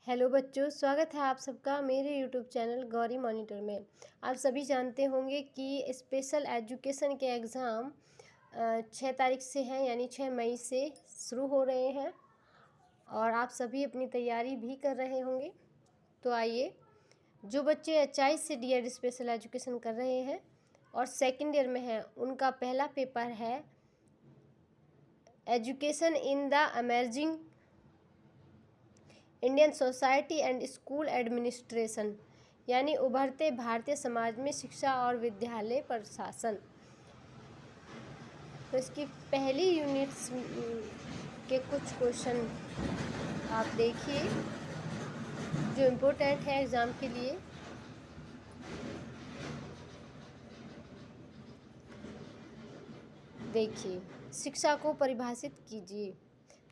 Hello बच्चों, स्वागत है आप सबका मेरे यूट्यूब चैनल गौरी मॉनिटर में। आप सभी जानते होंगे कि स्पेशल एजुकेशन के एग्ज़ाम 6 तारीख से हैं, यानी 6 मई से शुरू हो रहे हैं और आप सभी अपनी तैयारी भी कर रहे होंगे। तो आइए, जो बच्चे एचआई से डीएड स्पेशल एजुकेशन कर रहे हैं और सेकेंड ईयर में हैं, उनका पहला पेपर है education in the emerging Indian society and school administration, यानी उभरते भारतीय समाज में शिक्षा और विद्यालय प्रशासन। तो इसकी पहली यूनिट्स के कुछ क्वेश्चन आप देखिए जो इम्पोर्टेंट है एग्ज़ाम के लिए। देखिए, शिक्षा को परिभाषित कीजिए।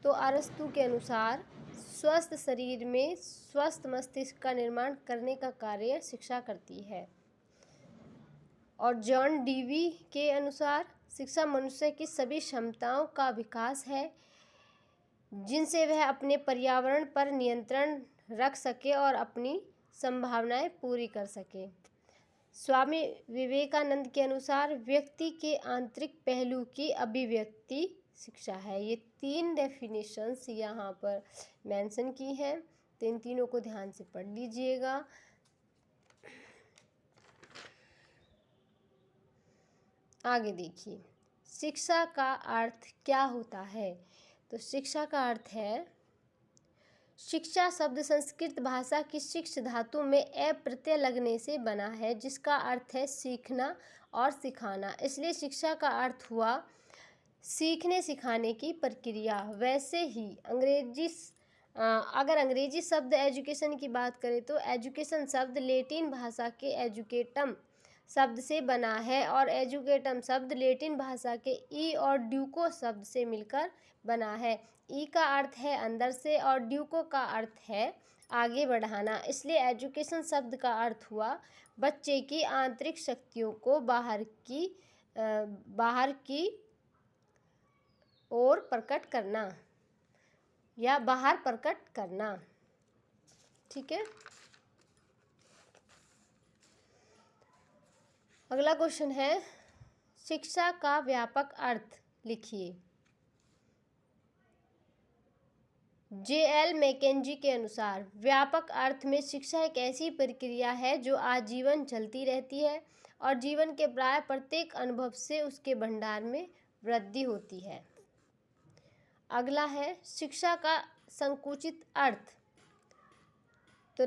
तो अरस्तू के अनुसार स्वस्थ शरीर में स्वस्थ मस्तिष्क का निर्माण करने का कार्य शिक्षा करती है। और जॉन डीवी के अनुसार शिक्षा मनुष्य की सभी क्षमताओं का विकास है जिनसे वह अपने पर्यावरण पर नियंत्रण रख सके और अपनी संभावनाएं पूरी कर सके। स्वामी विवेकानंद के अनुसार व्यक्ति के आंतरिक पहलू की अभिव्यक्ति शिक्षा है। ये 3 डेफिनेशंस यहाँ पर मेंशन की हैं, तो इन तीनों को ध्यान से पढ़ लीजिएगा। आगे देखिए, शिक्षा का अर्थ क्या होता है। तो शिक्षा का अर्थ है, शिक्षा शब्द संस्कृत भाषा की शिक्ष धातु में ए प्रत्यय लगने से बना है, जिसका अर्थ है सीखना और सिखाना। इसलिए शिक्षा का अर्थ हुआ सीखने सिखाने की प्रक्रिया। वैसे ही अगर अंग्रेजी शब्द एजुकेशन की बात करें तो एजुकेशन शब्द लैटिन भाषा के एजुकेटम शब्द से बना है और एजुकेटम शब्द लैटिन भाषा के ई और ड्यूको शब्द से मिलकर बना है। ई का अर्थ है अंदर से और ड्यूको का अर्थ है आगे बढ़ाना। इसलिए एजुकेशन शब्द का अर्थ हुआ बच्चे की आंतरिक शक्तियों को बाहर की ओर प्रकट करना या बाहर प्रकट करना। ठीक है, अगला क्वेश्चन है, शिक्षा का व्यापक अर्थ लिखिए। जे.एल. मैकेंजी के अनुसार व्यापक अर्थ में शिक्षा एक ऐसी प्रक्रिया है जो आजीवन चलती रहती है और जीवन के प्राय प्रत्येक अनुभव से उसके भंडार में वृद्धि होती है। अगला है शिक्षा का संकुचित अर्थ। तो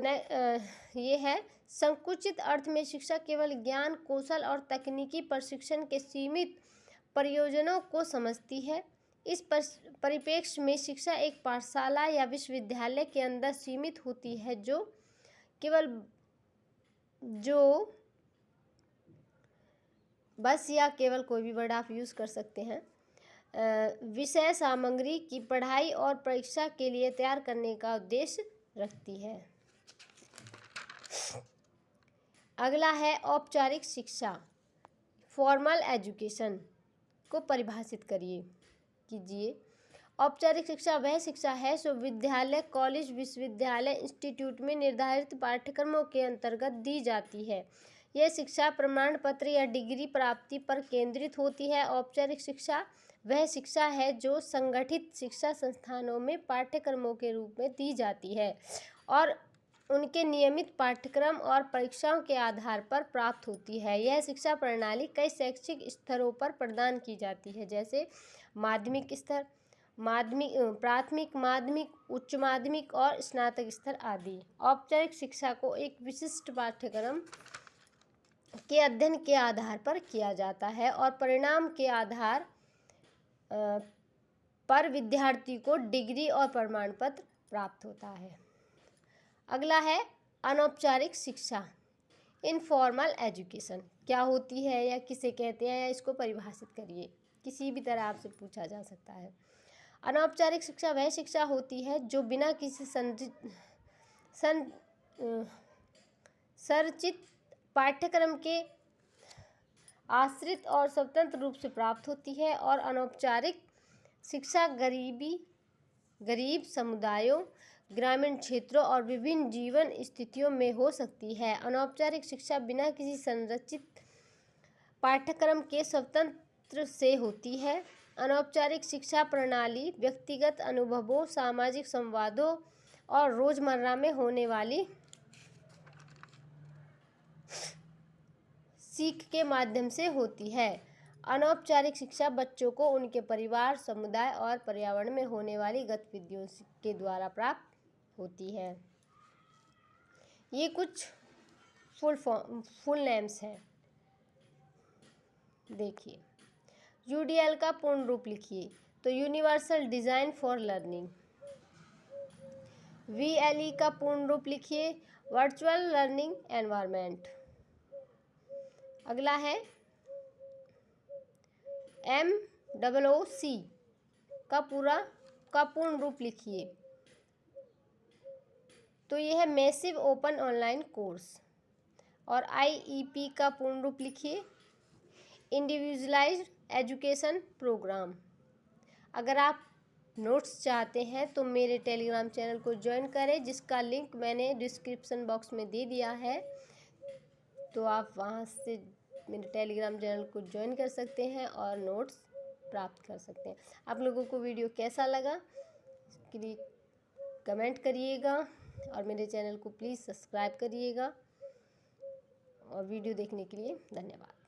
ये है, संकुचित अर्थ में शिक्षा केवल ज्ञान, कौशल और तकनीकी प्रशिक्षण के सीमित प्रयोजनों को समझती है। इस परिप्रेक्ष्य में शिक्षा एक पाठशाला या विश्वविद्यालय के अंदर सीमित होती है जो बस या केवल कोई भी वर्ड आप यूज़ कर सकते हैं, विषय सामग्री की पढ़ाई और परीक्षा के लिए तैयार करने का उद्देश्य रखती है। अगला है औपचारिक शिक्षा, फॉर्मल एजुकेशन को परिभाषित कीजिए। औपचारिक शिक्षा वह शिक्षा है जो विद्यालय, कॉलेज, विश्वविद्यालय, इंस्टीट्यूट में निर्धारित पाठ्यक्रमों के अंतर्गत दी जाती है। यह शिक्षा प्रमाण पत्र या डिग्री प्राप्ति पर केंद्रित होती है। औपचारिक शिक्षा वह शिक्षा है जो संगठित शिक्षा संस्थानों में पाठ्यक्रमों के रूप में दी जाती है और उनके नियमित पाठ्यक्रम और परीक्षाओं के आधार पर प्राप्त होती है। यह शिक्षा प्रणाली कई शैक्षिक स्तरों पर प्रदान की जाती है, जैसे माध्यमिक स्तर, प्राथमिक, माध्यमिक, उच्च माध्यमिक और स्नातक स्तर आदि। औपचारिक शिक्षा को एक विशिष्ट पाठ्यक्रम के अध्ययन के आधार पर किया जाता है और परिणाम के आधार पर विद्यार्थी को डिग्री और प्रमाण पत्र प्राप्त होता है। अगला है अनौपचारिक शिक्षा, इनफॉर्मल एजुकेशन क्या होती है या किसे कहते हैं, या इसको परिभाषित करिए। किसी भी तरह आपसे पूछा जा सकता है। अनौपचारिक शिक्षा वह शिक्षा होती है जो बिना किसी संरचित पाठ्यक्रम के आश्रित और स्वतंत्र रूप से प्राप्त होती है। और अनौपचारिक शिक्षा गरीब समुदायों ग्रामीण क्षेत्रों और विभिन्न जीवन स्थितियों में हो सकती है। अनौपचारिक शिक्षा बिना किसी संरचित पाठ्यक्रम के स्वतंत्र से होती है। अनौपचारिक शिक्षा प्रणाली व्यक्तिगत अनुभवों, सामाजिक संवादों और रोजमर्रा में होने वाली सीख के माध्यम से होती है। अनौपचारिक शिक्षा बच्चों को उनके परिवार, समुदाय और पर्यावरण में होने वाली गतिविधियों के द्वारा प्राप्त होती है। ये कुछ फुल नेम्स हैं। देखिए, यूडीएल का पूर्ण रूप लिखिए तो universal design for learning. VLE का पूर्ण रूप लिखिए, वर्चुअल लर्निंग एनवायरनमेंट। अगला है MOOC का पूर्ण रूप लिखिए तो यह है मैसिव ओपन ऑनलाइन कोर्स। और IEP का पूर्ण रूप लिखिए, इंडिविजुअलाइज्ड एजुकेशन प्रोग्राम। अगर आप नोट्स चाहते हैं तो मेरे टेलीग्राम चैनल को ज्वाइन करें, जिसका लिंक मैंने डिस्क्रिप्शन बॉक्स में दे दिया है। तो आप वहां से मेरे टेलीग्राम चैनल को ज्वाइन कर सकते हैं और नोट्स प्राप्त कर सकते हैं। आप लोगों को वीडियो कैसा लगा इसके लिए कमेंट करिएगा और मेरे चैनल को प्लीज़ सब्सक्राइब करिएगा। और वीडियो देखने के लिए धन्यवाद।